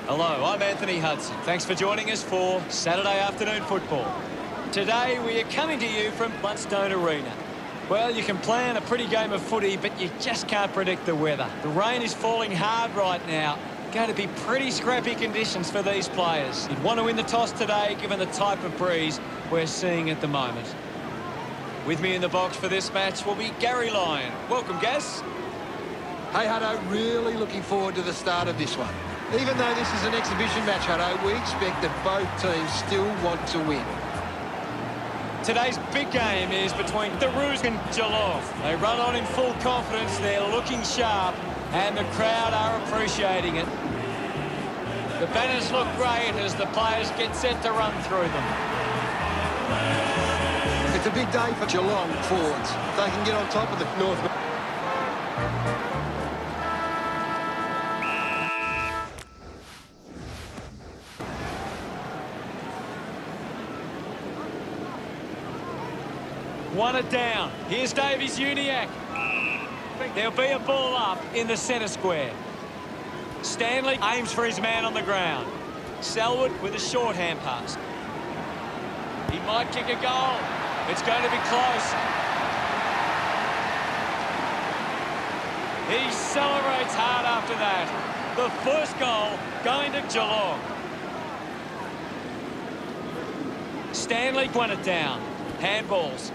Hello, I'm Anthony Hudson. Thanks for joining us for Saturday afternoon football. Today we are coming to you from Bluntstone Arena. Well, you can plan a pretty game of footy, but you just can't predict the weather. The rain is falling hard right now. Going to be pretty scrappy conditions for these players. You'd want to win the toss today, given the type of breeze we're seeing at the moment. With me in the box for this match will be Gary Lyon. Welcome, Gaz. Hey, Hutto, really looking forward to the start of this one. Even though this is an exhibition match, Hutto, we expect that both teams still want to win. Today's big game is between the Roos and Geelong. They run on in full confidence, they're looking sharp, and the crowd are appreciating it. The banners look great as the players get set to run through them. It's a big day for Geelong forwards. If they can get on top of the North. One it down. Here's Davies Uniacke. There'll be a ball up in the centre square. Stanley aims for his man on the ground. Selwood with a short hand pass. He might kick a goal. It's going to be close. He celebrates hard after that. The first goal going to Geelong. Stanley won it down. Handballs.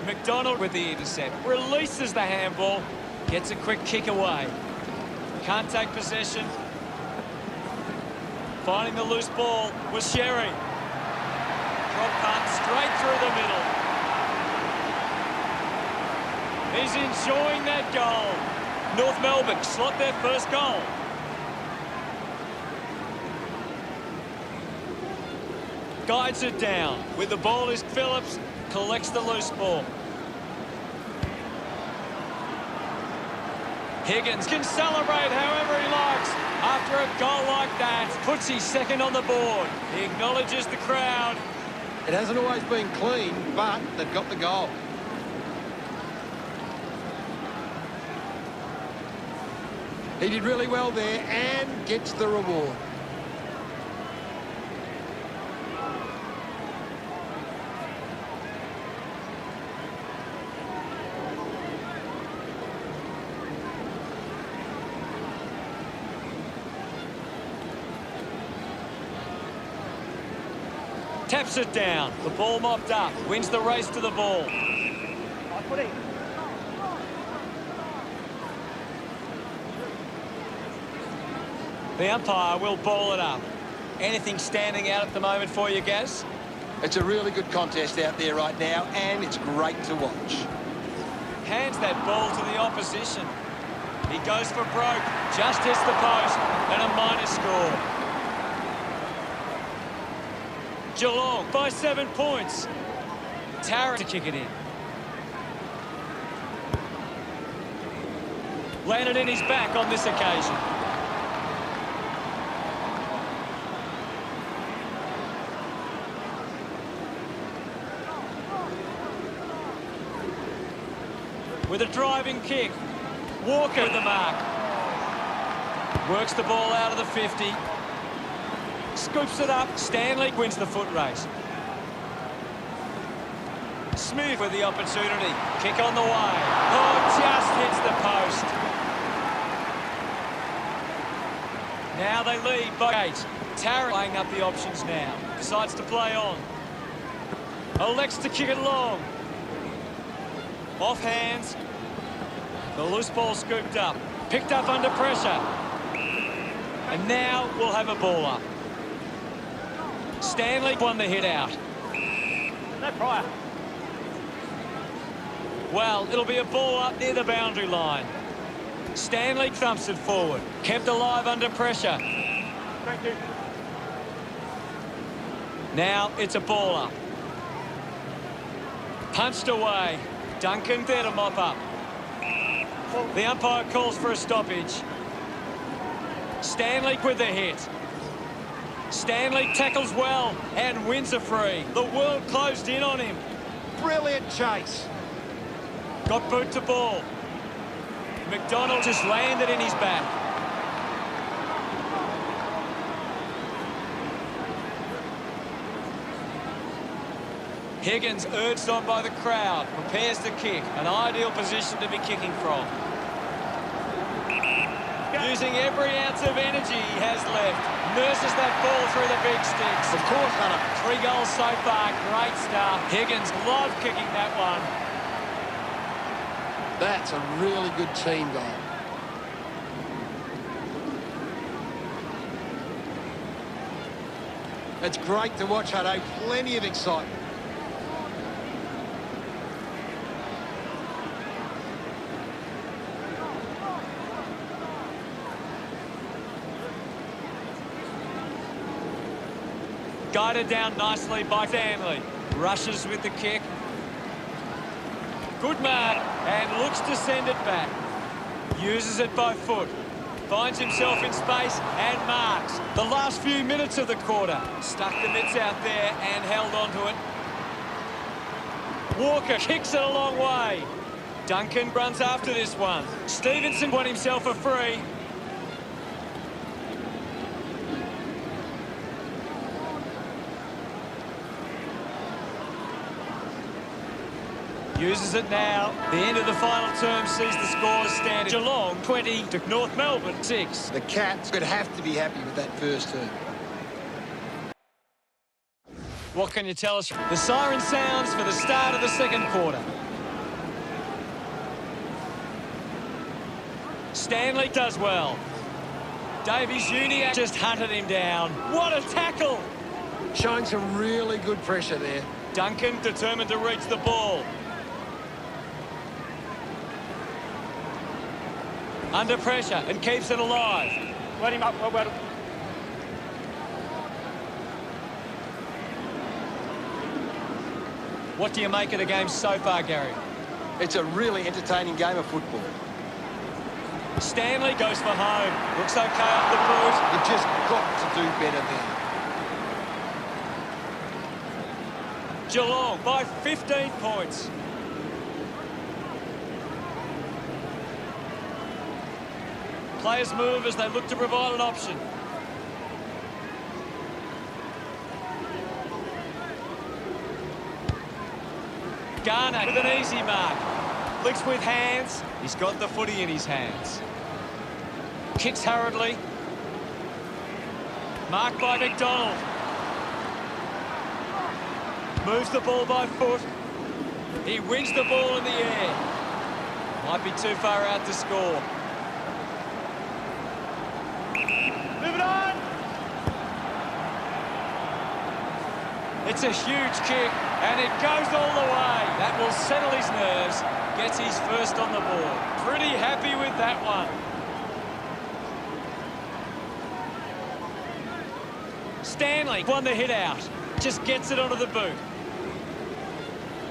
McDonald with the intercept. Releases the handball. Gets a quick kick away. Can't take possession. Finding the loose ball was Sherry. Drop punt straight through the middle. He's enjoying that goal. North Melbourne slot their first goal. Guides it down. With the ball is Phillips. Collects the loose ball. Higgins can celebrate however he likes. After a goal like that, puts his second on the board. He acknowledges the crowd. It hasn't always been clean, but they've got the goal. He did really well there and gets the reward. Taps it down. The ball mopped up. Wins the race to the ball. The umpire will ball it up. Anything standing out at the moment for you, Gaz? It's a really good contest out there right now, and it's great to watch. Hands that ball to the opposition. He goes for broke. Just hits the post, and a minor score. Geelong by 7 points. Tarrant to kick it in. Landed in his back on this occasion. With a driving kick. Walker with the mark. Works the ball out of the 50. Scoops it up. Stanley wins the foot race. Smith with the opportunity. Kick on the way. Oh, just hits the post. Now they lead by 8. Tarrant laying up the options now. Decides to play on. Elects to kick it long. Off hands. The loose ball scooped up. Picked up under pressure. And now we'll have a ball up. Stanley won the hit out. No prior. Well, it'll be a ball up near the boundary line. Stanley thumps it forward. Kept alive under pressure. Thank you. Now it's a ball up. Punched away. Duncan there to mop up. The umpire calls for a stoppage. Stanley with the hit. Stanley tackles well and wins a free. The world closed in on him. Brilliant chase. Got boot to ball. McDonald just landed in his back. Higgins, urged on by the crowd, prepares to kick. An ideal position to be kicking from. Using every ounce of energy he has left. Nurses that ball through the big sticks. Of course, Hunter. 3 goals so far. Great start. Higgins loved kicking that one. That's a really good team goal. It's great to watch, Hutto. Plenty of excitement. Guided down nicely by Stanley. Rushes with the kick. Good mark, and looks to send it back. Uses it by foot. Finds himself in space and marks. The last few minutes of the quarter. Stuck the mitts out there and held on to it. Walker kicks it a long way. Duncan runs after this one. Stevenson won himself a free. Uses it now. The end of the final term sees the scores stand. Geelong 20 to North Melbourne 6. The Cats could have to be happy with that first term. What can you tell us? The siren sounds for the start of the second quarter. Stanley does well. Davies Uniacke just hunted him down. What a tackle! Showing some really good pressure there. Duncan determined to reach the ball. Under pressure and keeps it alive. Let him up. Well. What do you make of the game so far, Gary? It's a really entertaining game of football. Stanley goes for home. Looks okay up the boot. You've just got to do better there. Geelong by 15 points. Players move as they look to provide an option. Garner with an easy mark. Flicks with hands. He's got the footy in his hands. Kicks hurriedly. Marked by McDonald. Moves the ball by foot. He wins the ball in the air. Might be too far out to score. Moving on. It's a huge kick, and it goes all the way. That will settle his nerves. Gets his first on the board. Pretty happy with that one. Stanley won the hit out. Just gets it onto the boot.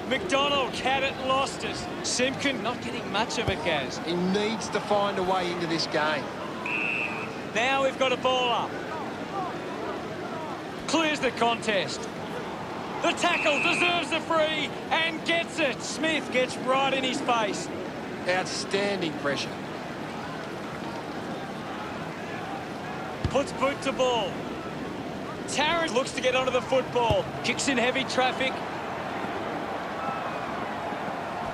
McDonald had it and lost it. Simpkin not getting much of it, Gaz. He needs to find a way into this game. Now we've got a ball up. Clears the contest. The tackle deserves the free and gets it. Smith gets right in his face. Outstanding pressure. Puts boot to ball. Tarrant looks to get onto the football. Kicks in heavy traffic.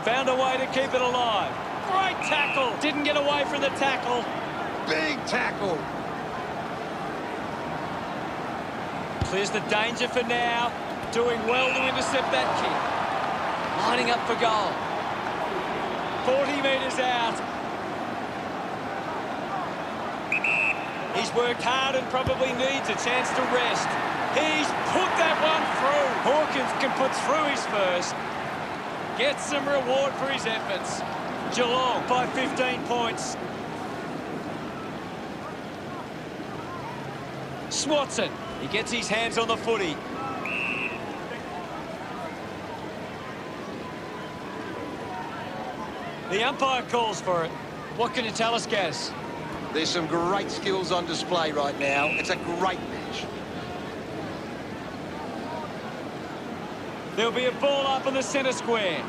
Found a way to keep it alive. Great tackle. Didn't get away from the tackle. Big tackle. Clears the danger for now. Doing well to intercept that kick. Lining up for goal. 40 metres out. He's worked hard and probably needs a chance to rest. He's put that one through. Hawkins can put through his first. Gets some reward for his efforts. Geelong by 15 points. Swatson. He gets his hands on the footy. The umpire calls for it. What can you tell us, Gaz? There's some great skills on display right now. It's a great match. There'll be a ball up in the centre square.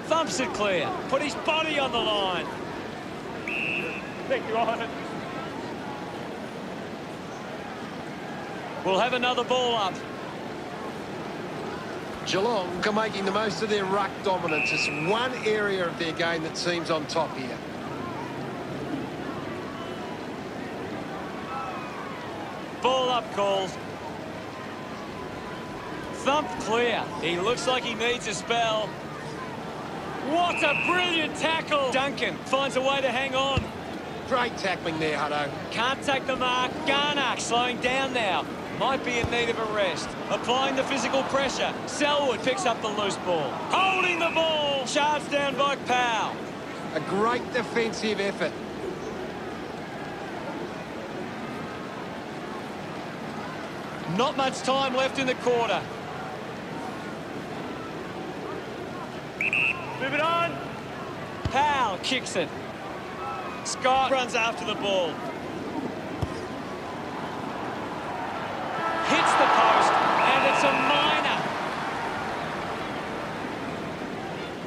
Thumps it clear. Put his body on the line. Thank you, Ivan. We'll have another ball up. Geelong are making the most of their ruck dominance. It's one area of their game that seems on top here. Ball up calls. Thump clear. He looks like he needs a spell. What a brilliant tackle. Duncan finds a way to hang on. Great tackling there, Hutto. Can't take the mark. Garner slowing down now. Might be in need of a rest. Applying the physical pressure. Selwood picks up the loose ball. Holding the ball. Charged down by Powell. A great defensive effort. Not much time left in the quarter. Move it on. Powell kicks it. Scott runs after the ball. Hits the post, and it's a minor.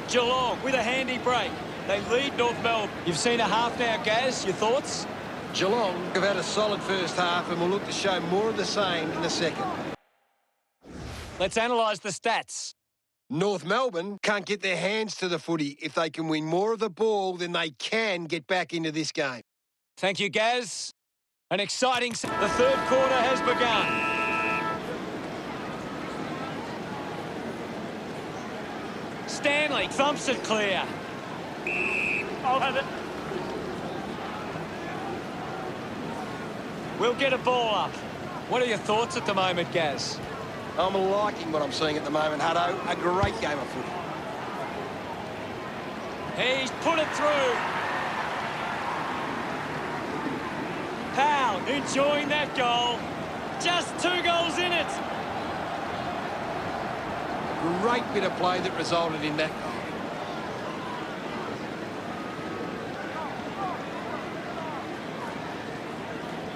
Geelong with a handy break. They lead North Melbourne. You've seen a half now, Gaz. Your thoughts? Geelong have had a solid first half and will look to show more of the same in the second. Let's analyse the stats. North Melbourne can't get their hands to the footy. If they can win more of the ball, then they can get back into this game. Thank you, Gaz. An exciting... The third quarter has begun. Stanley thumps it clear. I'll have it. We'll get a ball up. What are your thoughts at the moment, Gaz? I'm liking what I'm seeing at the moment, Hutto. A great game of footy. He's put it through. Powell enjoying that goal. Just 2 goals in it. Great bit of play that resulted in that goal.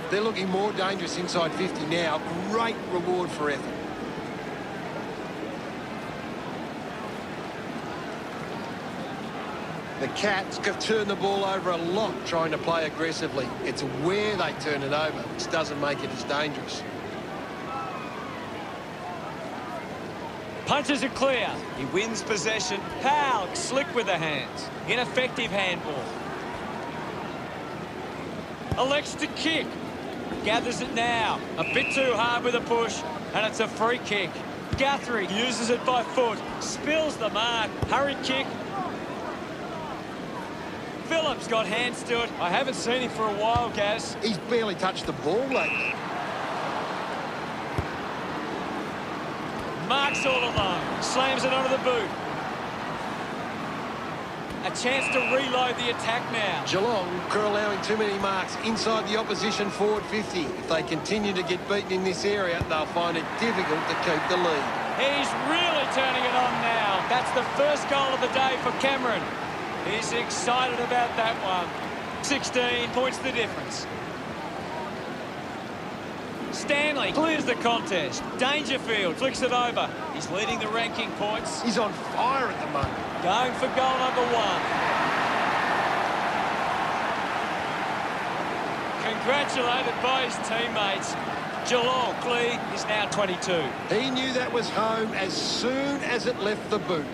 They're looking more dangerous inside 50 now. Great reward for effort. The Cats have turned the ball over a lot trying to play aggressively. It's where they turn it over, which doesn't make it as dangerous. Punches it clear. He wins possession. Powell slick with the hands. Ineffective handball. Elects to kick. Gathers it now. A bit too hard with a push, and it's a free kick. Guthrie uses it by foot. Spills the mark. Hurried kick. Phillips got hands to it. I haven't seen him for a while, Gaz. He's barely touched the ball lately. Marks all alone. Slams it onto the boot. A chance to reload the attack now. Geelong are allowing too many marks inside the opposition forward 50. If they continue to get beaten in this area, they'll find it difficult to keep the lead. He's really turning it on now. That's the first goal of the day for Cameron. He's excited about that one. 16 points the difference. Stanley clears the contest. Dangerfield flicks it over. He's leading the ranking points. He's on fire at the moment. Going for goal number 1. Congratulated by his teammates. Geelong lead is now 22. He knew that was home as soon as it left the boot.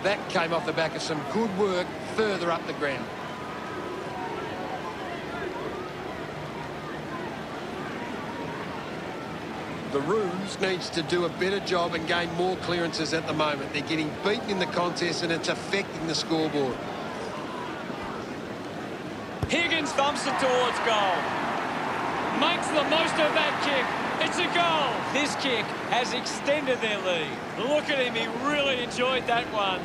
That came off the back of some good work further up the ground. The Roos needs to do a better job and gain more clearances at the moment. They're getting beaten in the contest and it's affecting the scoreboard. Higgins thumps it towards goal. Makes the most of that kick. It's a goal. This kick has extended their lead. Look at him. He really enjoyed that one.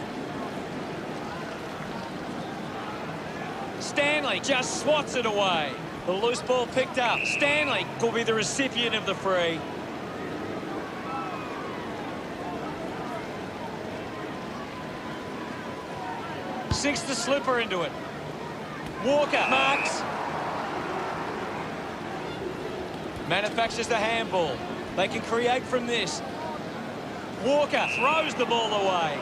Stanley just swats it away. The loose ball picked up. Stanley will be the recipient of the free. Sinks the slipper into it. Walker marks. Manufactures the handball. They can create from this. Walker throws the ball away.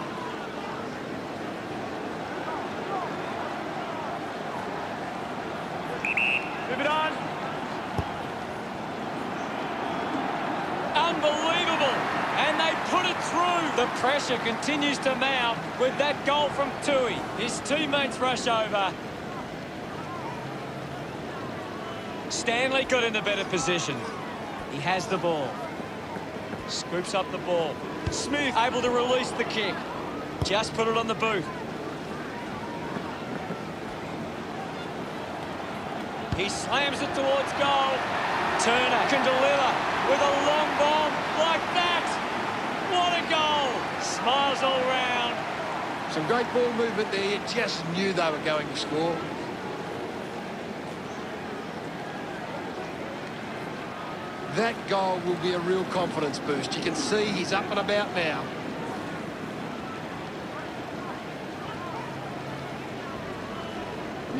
Move it on. The pressure continues to mount with that goal from Tui. His teammates rush over. Stanley got in a better position. He has the ball. Scoops up the ball. Smith able to release the kick. Just put it on the boot. He slams it towards goal. Turner can deliver with a long bomb like that. What a goal. Smiles all round. Some great ball movement there. You just knew they were going to score. That goal will be a real confidence boost. You can see he's up and about now.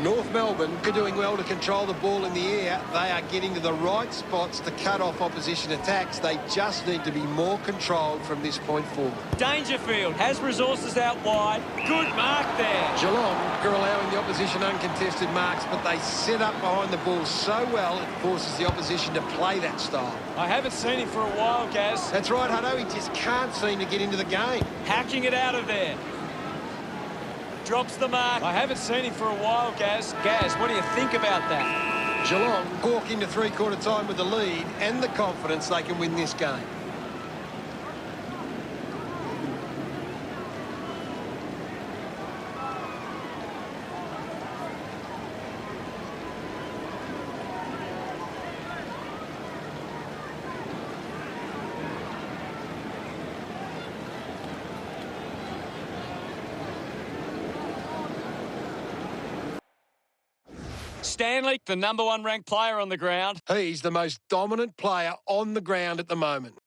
North Melbourne are doing well to control the ball in the air. They are getting to the right spots to cut off opposition attacks. They just need to be more controlled from this point forward. Dangerfield has resources out wide. Good mark there. Geelong are allowing the opposition uncontested marks, but they set up behind the ball so well it forces the opposition to play that style. I haven't seen him for a while, Gaz. That's right, Hutto. He just can't seem to get into the game. Hacking it out of there. Drops the mark. I haven't seen him for a while, Gaz. Gaz, what do you think about that? Geelong walk into three-quarter time with the lead and the confidence they can win this game. Stanley, the #1 ranked player on the ground. He's the most dominant player on the ground at the moment.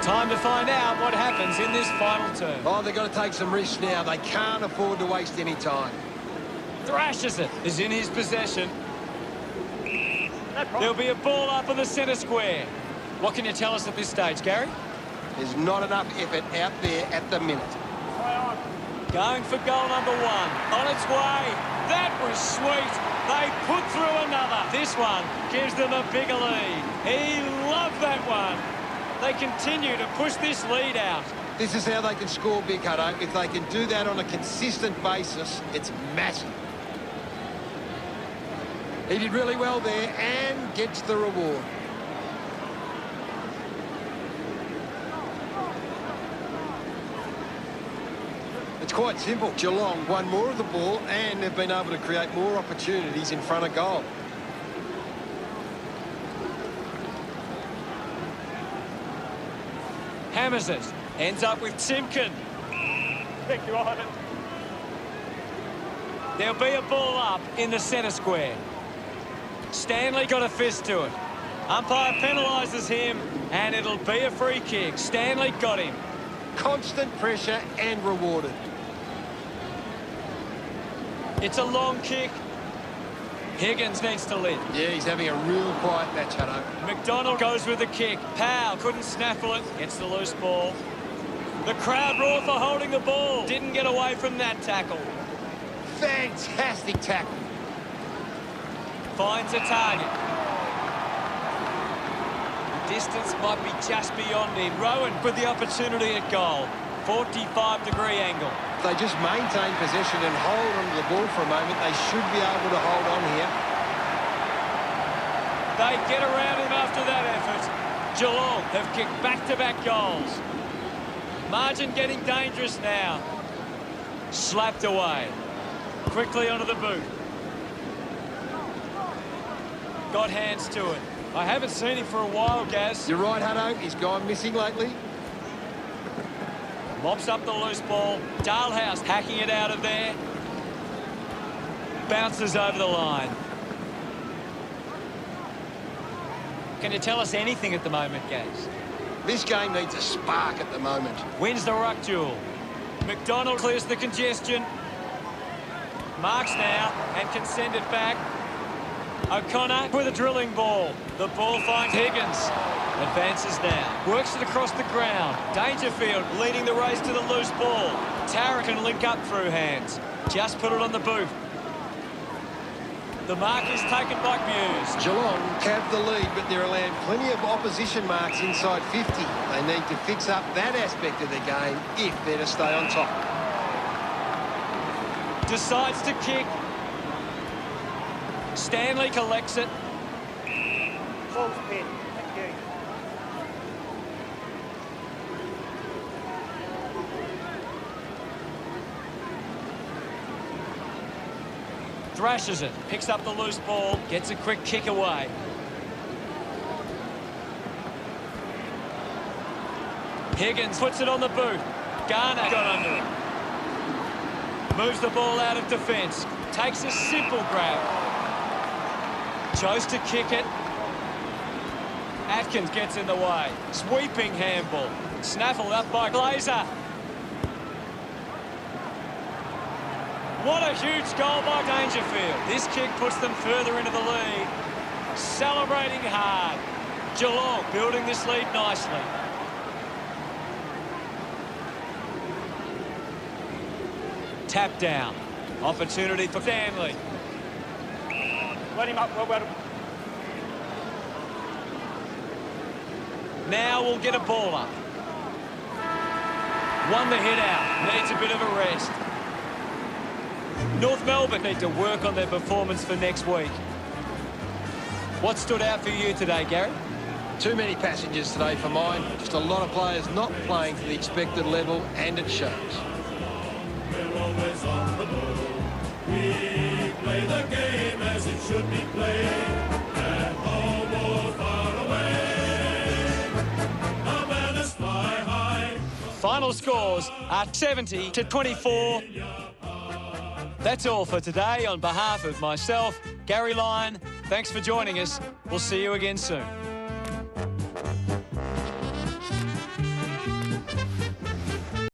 Time to find out what happens in this final term. Oh, they've got to take some risks now. They can't afford to waste any time. Thrashes it. Is in his possession. No problem. There'll be a ball up in the centre square. What can you tell us at this stage, Gary? There's not enough effort out there at the minute. Play on. Going for goal number 1. On its way. That was sweet. They put through another. This one gives them a bigger lead. He loved that one. They continue to push this lead out. This is how they can score big, Hutto. If they can do that on a consistent basis, it's massive. He did really well there and gets the reward. It's quite simple. Geelong won more of the ball and they've been able to create more opportunities in front of goal. Hammers it. Ends up with Timken. Thank you, Ivan. There'll be a ball up in the centre square. Stanley got a fist to it. Umpire penalises him, and it'll be a free kick. Stanley got him. Constant pressure and rewarded. It's a long kick. Higgins needs to lead. Yeah, he's having a real quiet match, Hutto. McDonald goes with the kick. Powell couldn't snaffle it. Gets the loose ball. The crowd roar for holding the ball. Didn't get away from that tackle. Fantastic tackle. Finds a target. The distance might be just beyond him. Rowan with the opportunity at goal. 45-degree angle. If they just maintain possession and hold onto the ball for a moment, they should be able to hold on here. They get around him after that effort. Geelong have kicked back-to-back goals. Margin getting dangerous now. Slapped away. Quickly onto the boot. Got hands to it. I haven't seen him for a while, Gaz. You're right, Hutto. He's gone missing lately. Mops up the loose ball. Dalhouse hacking it out of there. Bounces over the line. Can you tell us anything at the moment, Gaz? This game needs a spark at the moment. Wins the ruck duel. McDonald clears the congestion. Marks now and can send it back. O'Connor with a drilling ball. The ball finds Higgins. Advances now. Works it across the ground. Dangerfield leading the race to the loose ball. Tara can link up through hands. Just put it on the boot. The mark is taken by Muse. Geelong have the lead, but they're allowing plenty of opposition marks inside 50. They need to fix up that aspect of their game if they're to stay on top. Decides to kick. Stanley collects it. False pin. Thank you. Thrashes it. Picks up the loose ball. Gets a quick kick away. Higgins puts it on the boot. Garner got under it. Moves the ball out of defence. Takes a simple grab. Chose to kick it. Atkins gets in the way. Sweeping handball. Snaffled up by Glazer. What a huge goal by Dangerfield. This kick puts them further into the lead. Celebrating hard. Geelong building this lead nicely. Tap down. Opportunity for Stanley. Let him up. Well. Now we'll get a ball up. Won the hit out. Needs a bit of a rest. North Melbourne need to work on their performance for next week. What stood out for you today, Gary? Too many passengers today for mine. Just a lot of players not playing to the expected level, and it shows. We're always on the move. We play the game as it should be played. At home or far away. The banners fly high. Final scores are 70-24. That's all for today. On behalf of myself, Gary Lyon, thanks for joining us. We'll see you again soon.